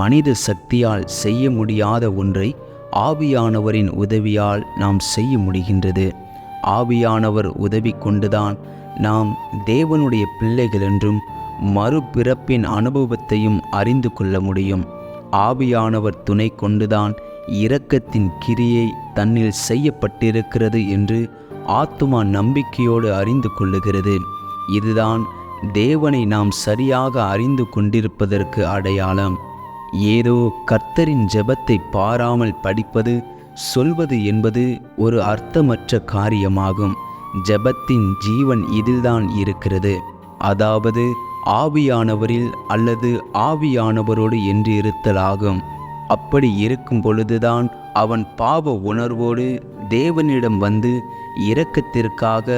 மனித சக்தியால் செய்ய முடியாத ஒன்றை ஆவியானவரின் உதவியால் நாம் செய்ய முடிகின்றது. ஆவியானவர் உதவி கொண்டுதான் நாம் தேவனுடைய பிள்ளைகள் என்றும் மறுபிறப்பின் அனுபவத்தையும் அறிந்து கொள்ள முடியும். ஆவியானவர் துணை கொண்டுதான் இரக்கத்தின் கிரியை தன்னில் செய்யப்பட்டிருக்கிறது என்று ஆத்துமா நம்பிக்கையோடு அறிந்து கொள்ளுகிறது. இதுதான் தேவனை நாம் சரியாக அறிந்து கொண்டிருப்பதற்கு அடையாளம். ஏதோ கர்த்தரின் ஜெபத்தை பாராமல் படிப்பது சொல்வது என்பது ஒரு அர்த்தமற்ற காரியமாகும். ஜெபத்தின் ஜீவன் இதில்தான் இருக்கிறது, அதாவது ஆவியானவரில் அல்லது ஆவியானவரோடு என்று இருத்தலாகும். அப்படி இருக்கும் பொழுதுதான் அவன் பாவ உணர்வோடு தேவனிடம் வந்து இரக்கத்திற்காக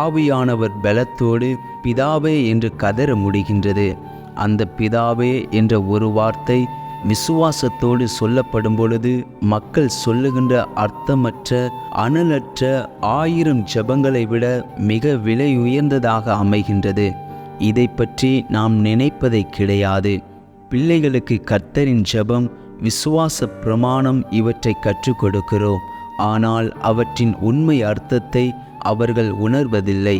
ஆவியானவர் பலத்தோடு பிதாவே என்று கதற முடிகின்றது. அந்த பிதாவே என்ற ஒரு வார்த்தை விசுவாசத்தோடு சொல்லப்படும் பொழுது மக்கள் சொல்லுகின்ற அர்த்தமற்ற அனலற்ற 1000 ஜெபங்களை விட மிக விலை உயர்ந்ததாக அமைகின்றது. இதை பற்றி நாம் நினைப்பதை கிடையாது. பிள்ளைகளுக்கு கர்த்தரின் ஜெபம், விசுவாச பிரமாணம் இவற்றை கற்றுக் கொடுக்கிறோம். ஆனால் அவற்றின் உண்மை அர்த்தத்தை அவர்கள் உணர்வதில்லை.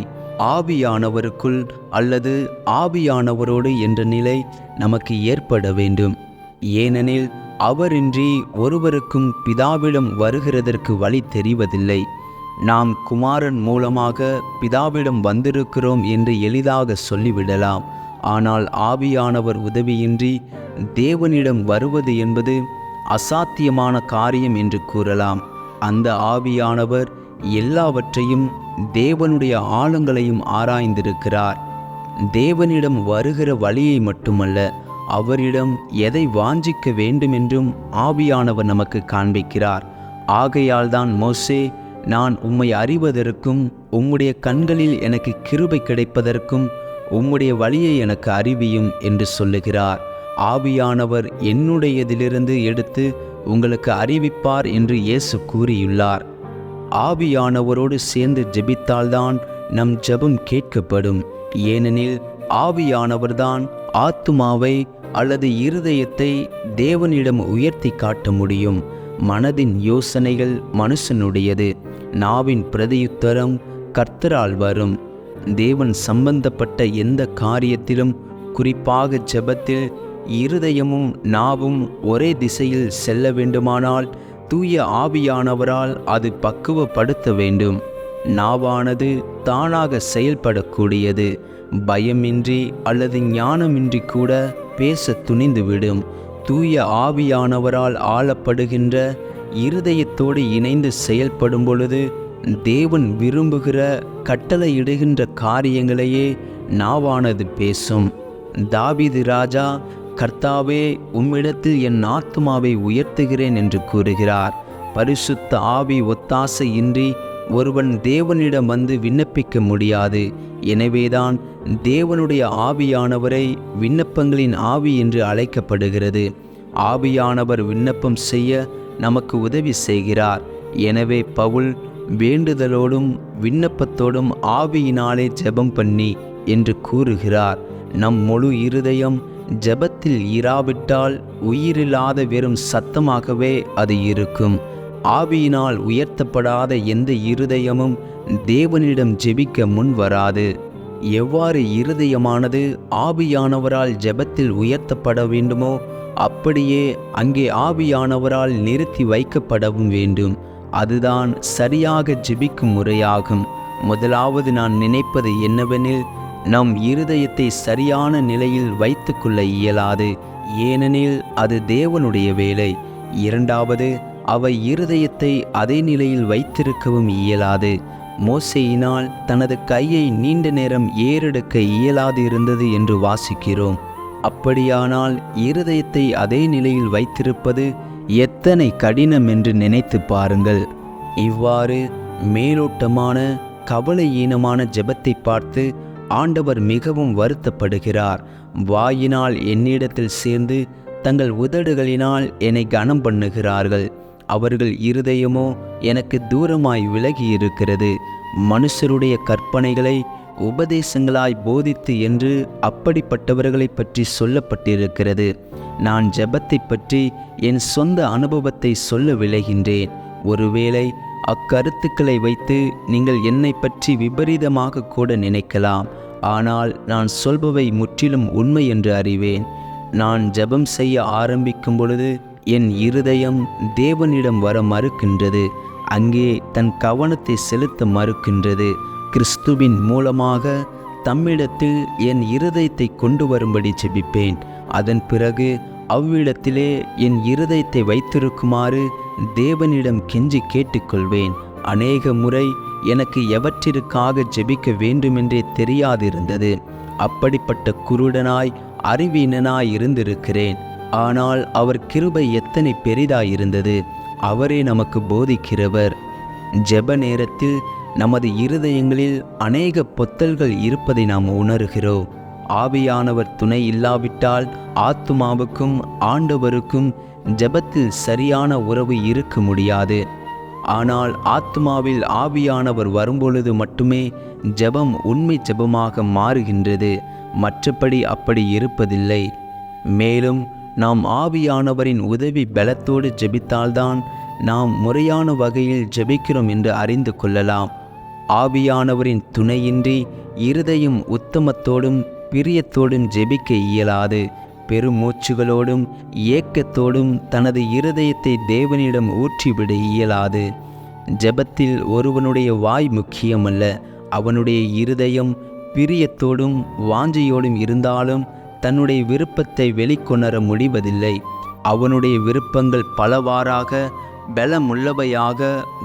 ஆவியானவருக்குள் அல்லது ஆவியானவரோடு என்ற நிலை நமக்கு ஏற்பட வேண்டும். ஏனெனில் அவரின்றி ஒருவருக்கும் பிதாவிடம் வருகிறதற்கு வழி தெரிவதில்லை. நாம் குமாரன் மூலமாக பிதாவிடம் வந்திருக்கிறோம் என்று எளிதாக சொல்லிவிடலாம். ஆனால் ஆவியானவர் உதவியின்றி தேவனிடம் வருவது என்பது அசாத்தியமான காரியம் என்று கூறலாம். அந்த ஆவியானவர் எல்லாவற்றையும் தேவனுடைய ஆழங்களையும் ஆராய்ந்திருக்கிறார். தேவனிடம் வருகிற வழியை மட்டுமல்ல, அவரிடம் எதை வாஞ்சிக்க வேண்டுமென்றும் ஆவியானவர் நமக்கு காண்பிக்கிறார். ஆகையால் தான் மோசே, நான் உம்மை அறிவதற்கும் உம்முடைய கண்களில் எனக்கு கிருபை கிடைப்பதற்கும் உம்முடைய வழியை எனக்கு அறிவியும் என்று சொல்லுகிறார். ஆவியானவர் என்னுடையதிலிருந்து எடுத்து உங்களுக்கு அறிவிப்பார் என்று இயேசு கூறியுள்ளார். ஆவியானவரோடு சேர்ந்து ஜெபித்தால்தான் நம் ஜெபம் கேட்கப்படும். ஏனெனில் ஆவியானவர்தான் ஆத்துமாவை அல்லது இருதயத்தை தேவனிடம் உயர்த்தி காட்ட முடியும். மனதின் யோசனைகள் மனுஷனுடையது, நாவின் பிரதியுத்தரம் கர்த்தரால் வரும். தேவன் சம்பந்தப்பட்ட எந்த காரியத்திலும், குறிப்பாக ஜெபத்தில், இருதயமும் நாவும் ஒரே திசையில் செல்ல வேண்டுமானால் தூய ஆவியானவரால் அது பக்குவப்படுத்த வேண்டும். நாவானது தானாக செயல்படக்கூடியது. பயமின்றி அல்லது ஞானமின்றி கூட பேச துணிந்துவிடும். தூய ஆவியானவரால் ஆளப்படுகின்ற இருதயத்தோடு இணைந்து செயல்படும் பொழுது தேவன் விரும்புகிற கட்டளையிடுகின்ற காரியங்களையே நாவானது பேசும். தாவீது ராஜா, கர்த்தாவே, உம்மிடத்தில் என் ஆத்துமாவை உயர்த்துகிறேன் என்று கூறுகிறார். பரிசுத்த ஆவி ஒத்தாசையின்றி ஒருவன் தேவனிடம் வந்து விண்ணப்பிக்க முடியாது. எனவேதான் தேவனுடைய ஆவியானவரை விண்ணப்பங்களின் ஆவி என்று அழைக்கப்படுகிறது. ஆவியானவர் விண்ணப்பம் செய்ய நமக்கு உதவி செய்கிறார். எனவே பவுல் வேண்டுதலோடும் விண்ணப்பத்தோடும் ஆவியினாலே ஜெபம் பண்ணி என்று கூறுகிறார். நம் முழு இருதயம் ஜெபத்தில் இராவிட்டால் உயிரில்லாத வெறும் சத்தமாகவே அது இருக்கும். ஆவியினால் உயர்த்தப்படாத எந்த இருதயமும் தேவனிடம் ஜெபிக்க முன் வராது. எவ்வாறு இருதயமானது ஆவியானவரால் ஜெபத்தில் உயர்த்தப்பட வேண்டுமோ அப்படியே அங்கே ஆவியானவரால் நிறுத்தி வைக்கப்படவும் வேண்டும். அதுதான் சரியாக ஜெபிக்கும் முறையாகும். முதலாவது நான் நினைப்பது என்னவெனில், நம் இருதயத்தை சரியான நிலையில் வைத்து கொள்ள இயலாது. ஏனெனில் அது தேவனுடைய வேலை. இரண்டாவது, அவை இருதயத்தை அதே நிலையில் வைத்திருக்கவும் இயலாது. மோசேயினால் தனது கையை நீண்ட நேரம் ஏறெடுக்க இயலாது இருந்தது என்று வாசிக்கிறோம். அப்படியானால் இருதயத்தை அதே நிலையில் வைத்திருப்பது எத்தனை கடினம் என்று நினைத்து பாருங்கள். இவ்வாறு மேலோட்டமான கவலையீனமான ஜெபத்தை பார்த்து ஆண்டவர் மிகவும் வருத்தப்படுகிறார். வாயினால் என்னிடத்தில் சேர்ந்து தங்கள் உதடுகளினால் என்னை கனம் பண்ணுகிறார்கள். அவர்கள் இருதயமோ எனக்கு தூரமாய் விலகி இருக்கிறது. மனுஷருடைய கற்பனைகளை உபதேசங்களாய் போதித்து என்று அப்படிப்பட்டவர்களை பற்றி சொல்லப்பட்டிருக்கிறது. நான் ஜெபத்தை பற்றி என் சொந்த அனுபவத்தை சொல்ல விளைகின்றேன். ஒருவேளை அக்கருத்துக்களை வைத்து நீங்கள் என்னை பற்றி விபரீதமாக கூட நினைக்கலாம். ஆனால் நான் சொல்பவை முற்றிலும் உண்மை என்று அறிவேன். நான் ஜெபம் செய்ய ஆரம்பிக்கும் பொழுது என் இருதயம் தேவனிடம் வர மறுக்கின்றது. அங்கே தன் கவனத்தை செலுத்த மறுக்கின்றது. கிறிஸ்துவின் மூலமாக தம்மிடத்தில் என் இருதயத்தை கொண்டு வரும்படி ஜெபிப்பேன். அதன் பிறகு அவ்விடத்திலே என் இருதயத்தை வைத்திருக்குமாறு தேவனிடம் கெஞ்சி கேட்டுக்கொள்வேன். அநேக முறை எனக்கு எவற்றிற்காக ஜெபிக்க வேண்டுமென்றே தெரியாதிருந்தது. அப்படிப்பட்ட குருடனாய் அறிவீனனாய் இருந்திருக்கிறேன். ஆனால் அவர் கிருபை எத்தனை பெரிதாயிருந்தது! அவரே நமக்கு போதிக்கிறவர். ஜெப நேரத்தில் நமது இருதயங்களில் அநேக பொத்தல்கள் இருப்பதை நாம் உணர்கிறோம். ஆவியானவர் துணை இல்லாவிட்டால் ஆத்துமாவுக்கும் ஆண்டவருக்கும் ஜெபத்தில் சரியான உறவு இருக்க முடியாது. ஆனால் ஆத்துமாவில் ஆவியானவர் வரும்பொழுது மட்டுமே ஜெபம் உண்மை ஜெபமாக மாறுகின்றது. மற்றபடி அப்படி இருப்பதில்லை. மேலும் நாம் ஆவியானவரின் உதவி பலத்தோடு ஜெபித்தால்தான் நாம் முறையான வகையில் ஜெபிக்கிறோம் என்று அறிந்து கொள்ளலாம். ஆவியானவரின் துணையின்றி இருதயம் உத்தமத்தோடும் பிரியத்தோடும் ஜெபிக்க இயலாது. பெருமூச்சுகளோடும் ஏக்கத்தோடும் தனது இருதயத்தை தேவனிடம் ஊற்றிவிட இயலாது. ஜெபத்தில் ஒருவனுடைய வாய் முக்கியமல்ல, அவனுடைய இருதயம் பிரியத்தோடும் வாஞ்சையோடும் இருந்தாலும் தன்னுடைய விருப்பத்தை வெளிக்கொணர முடிவதில்லை. அவனுடைய விருப்பங்கள் பலவாறாக பலமுள்ளவையாக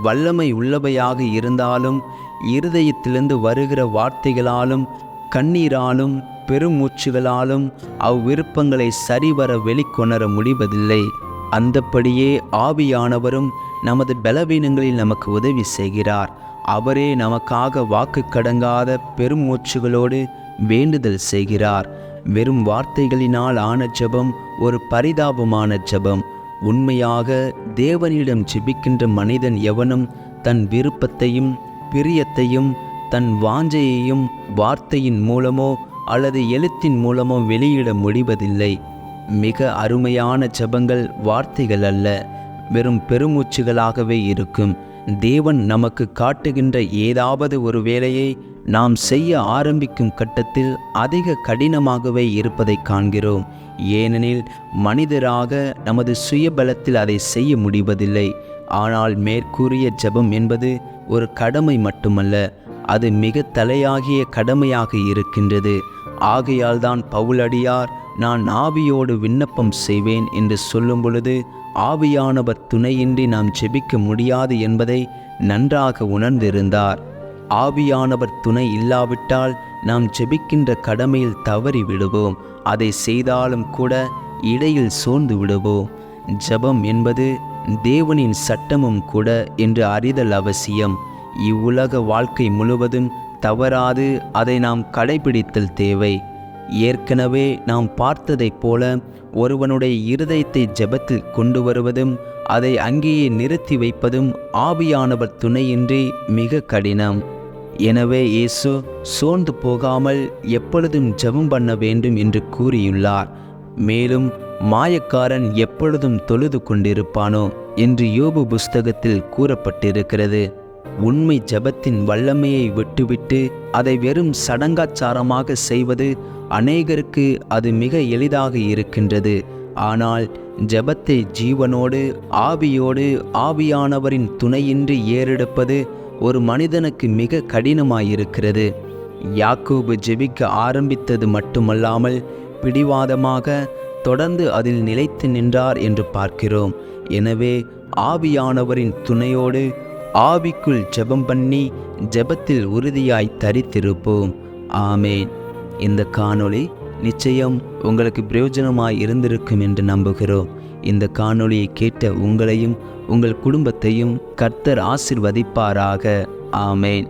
வல்லமை உள்ளவையாக இருந்தாலும் இருதயத்திலிருந்து வருகிற வார்த்தைகளாலும் கண்ணீராலும் பெருமூச்சுகளாலும் அவ்விருப்பங்களை சரிவர வெளிக்கொணர முடிவதில்லை. அந்தப்படியே ஆவியானவரும் நமது பலவீனங்களில் நமக்கு உதவி செய்கிறார். அவரே நமக்காக வாக்கு கடங்காத பெருமூச்சுகளோடு வேண்டுதல் செய்கிறார். வெறும் வார்த்தைகளினால் ஆன ஜெபம் ஒரு பரிதாபமான ஜெபம். உண்மையாக தேவனிடம் ஜெபிக்கின்ற மனிதன் எவனும் தன் விருப்பத்தையும் பிரியத்தையும் தன் வாஞ்சையையும் வார்த்தையின் மூலமோ அல்லது எழுத்தின் மூலமோ வெளியிட முடிவதில்லை. மிக அருமையான ஜெபங்கள் வார்த்தைகள் அல்ல, வெறும் பெருமூச்சுகளாகவே இருக்கும். தேவன் நமக்கு காட்டுகின்ற ஏதாவது ஒரு வேலையை நாம் செய்ய ஆரம்பிக்கும் கட்டத்தில் அதிக கடினமாகவே இருப்பதை காண்கிறோம். ஏனெனில் மனிதராக நமது சுயபலத்தில் அதை செய்ய முடிவதில்லை. ஆனால் மேற்கூறிய ஜெபம் என்பது ஒரு கடமை மட்டுமல்ல, அது மிக தலையாகிய கடமையாக இருக்கின்றது. ஆகையால் தான் பவுலடியார் நான் ஆவியோடு விண்ணப்பம் செய்வேன் என்று சொல்லும் பொழுது ஆவியானவர் துணையின்றி நாம் ஜெபிக்க முடியாது என்பதை நன்றாக உணர்ந்திருந்தார். ஆவியானவர் துணை இல்லாவிட்டால் நாம் ஜெபிக்கின்ற கடமையில் தவறி விடுவோம். அதை செய்தாலும் கூட இடையில் சோர்ந்து விடுவோம். ஜெபம் என்பது தேவனின் சட்டமும் கூட என்று அறிதல் அவசியம். இவ்வுலக வாழ்க்கை முழுவதும் தவறாது அதை நாம் கடைபிடித்தல் தேவை. ஏற்கனவே நாம் பார்த்ததைப் போல ஒருவனுடைய இருதயத்தை ஜெபத்தில் கொண்டு வருவதும் அதை அங்கேயே நிறுத்தி வைப்பதும் ஆவியானவர் துணையின்றி மிக கடினம். எனவே இயேசு சோர்ந்து போகாமல் எப்பொழுதும் ஜெபம் பண்ண வேண்டும் என்று கூறியுள்ளார். மேலும் மாயக்காரன் எப்பொழுதும் தொழுது கொண்டிருப்பானோ என்று யோபு புஸ்தகத்தில் கூறப்பட்டிருக்கிறது. உண்மை ஜெபத்தின் வல்லமையை விட்டுவிட்டு அதை வெறும் சடங்காச்சாரமாக செய்வது அநேகருக்கு அது மிக எளிதாக இருக்கின்றது. ஆனால் ஜெபத்தை ஜீவனோடு ஆவியோடு ஆவியானவரின் துணையின்றி ஏறெடுப்பது ஒரு மனிதனுக்கு மிக கடினமாயிருக்கிறது. யாக்கோபு ஜெபிக்க ஆரம்பித்தது மட்டுமல்லாமல் பிடிவாதமாக தொடர்ந்து அதில் நிலைத்து நின்றார் என்று பார்க்கிறோம். எனவே ஆவியானவரின் துணையோடு ஆவிக்குள் ஜெபம் பண்ணி ஜெபத்தில் உறுதியாய் தரித்திருப்போம். ஆமேன். இந்த காணொளி நிச்சயம் உங்களுக்கு பிரயோஜனமாய் இருந்திருக்கும் என்று நம்புகிறோம். இந்த காணொளியை கேட்ட உங்களையும் உங்கள் குடும்பத்தையும் கர்த்தர் ஆசீர்வதிப்பாராக. ஆமேன்.